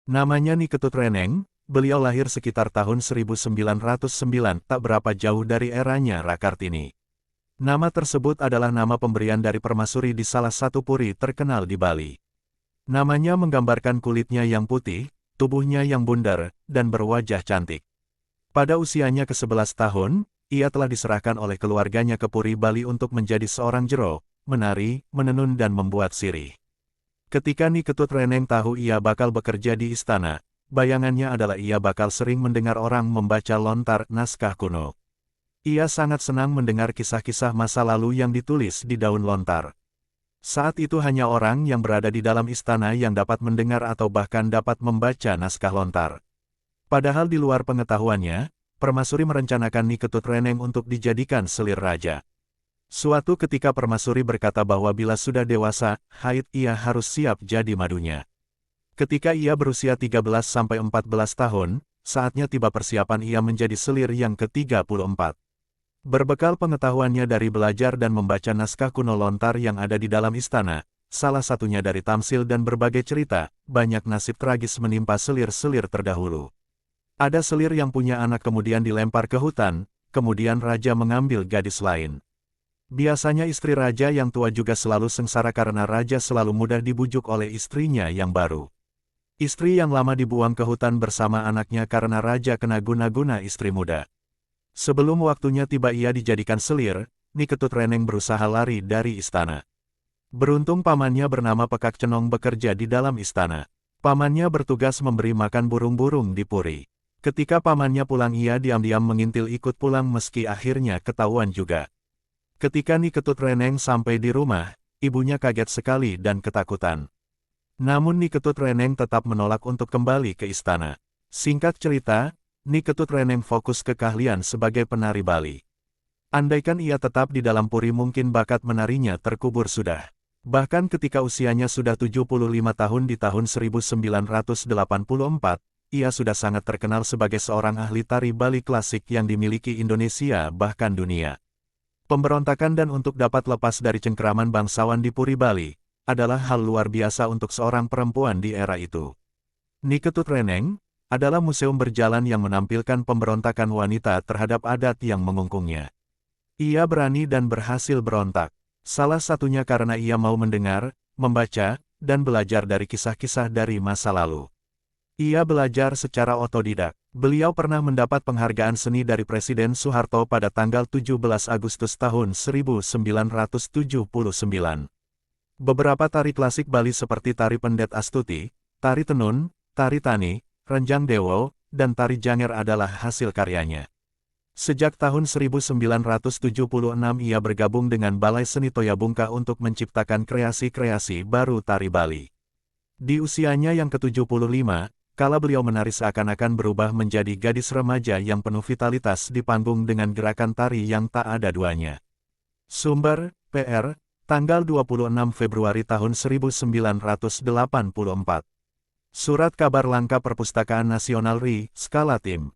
Namanya Niketut Reneng, beliau lahir sekitar tahun 1909, tak berapa jauh dari eranya Rakartini. Nama tersebut adalah nama pemberian dari permaisuri di salah satu puri terkenal di Bali. Namanya menggambarkan kulitnya yang putih, tubuhnya yang bundar, dan berwajah cantik. Pada usianya ke-11 tahun, ia telah diserahkan oleh keluarganya ke Puri Bali untuk menjadi seorang jero, menari, menenun dan membuat sirih. Ketika Niketut Reneng tahu ia bakal bekerja di istana, bayangannya adalah ia bakal sering mendengar orang membaca lontar naskah kuno. Ia sangat senang mendengar kisah-kisah masa lalu yang ditulis di daun lontar. Saat itu hanya orang yang berada di dalam istana yang dapat mendengar atau bahkan dapat membaca naskah lontar. Padahal di luar pengetahuannya, permaisuri merencanakan Niketut Reneng untuk dijadikan selir raja. Suatu ketika permaisuri berkata bahwa bila sudah dewasa, haid ia harus siap jadi madunya. Ketika ia berusia 13-14 tahun, saatnya tiba persiapan ia menjadi selir yang ke-34. Berbekal pengetahuannya dari belajar dan membaca naskah kuno lontar yang ada di dalam istana, salah satunya dari tamsil dan berbagai cerita, banyak nasib tragis menimpa selir-selir terdahulu. Ada selir yang punya anak kemudian dilempar ke hutan, kemudian raja mengambil gadis lain. Biasanya istri raja yang tua juga selalu sengsara karena raja selalu mudah dibujuk oleh istrinya yang baru. Istri yang lama dibuang ke hutan bersama anaknya karena raja kena guna-guna istri muda. Sebelum waktunya tiba ia dijadikan selir, Niketut Reneng berusaha lari dari istana. Beruntung pamannya bernama Pekak Cenong bekerja di dalam istana. Pamannya bertugas memberi makan burung-burung di puri. Ketika pamannya pulang ia diam-diam mengintil ikut pulang meski akhirnya ketahuan juga. Ketika Niketut Reneng sampai di rumah, ibunya kaget sekali dan ketakutan. Namun Niketut Reneng tetap menolak untuk kembali ke istana. Singkat cerita, Niketut Reneng fokus ke keahlian sebagai penari Bali. Andaikan ia tetap di dalam puri mungkin bakat menarinya terkubur sudah. Bahkan ketika usianya sudah 75 tahun di tahun 1984, ia sudah sangat terkenal sebagai seorang ahli tari Bali klasik yang dimiliki Indonesia bahkan dunia. Pemberontakan dan untuk dapat lepas dari cengkeraman bangsawan di Puri Bali, adalah hal luar biasa untuk seorang perempuan di era itu. Niketut Reneng adalah museum berjalan yang menampilkan pemberontakan wanita terhadap adat yang mengungkungnya. Ia berani dan berhasil berontak, salah satunya karena ia mau mendengar, membaca, dan belajar dari kisah-kisah dari masa lalu. Ia belajar secara otodidak. Beliau pernah mendapat penghargaan seni dari Presiden Soeharto pada tanggal 17 Agustus tahun 1979. Beberapa tari klasik Bali seperti tari Pendet Astuti, tari Tenun, tari Tani, Renjang Dewo, dan tari Janger adalah hasil karyanya. Sejak tahun 1976 ia bergabung dengan Balai Seni Toyabungka untuk menciptakan kreasi-kreasi baru tari Bali. Di usianya yang ke-75, kala beliau menari seakan-akan berubah menjadi gadis remaja yang penuh vitalitas di panggung dengan gerakan tari yang tak ada duanya. Sumber, PR, tanggal 26 Februari tahun 1984. Surat Kabar Langka Perpustakaan Nasional RI, Skala Tim.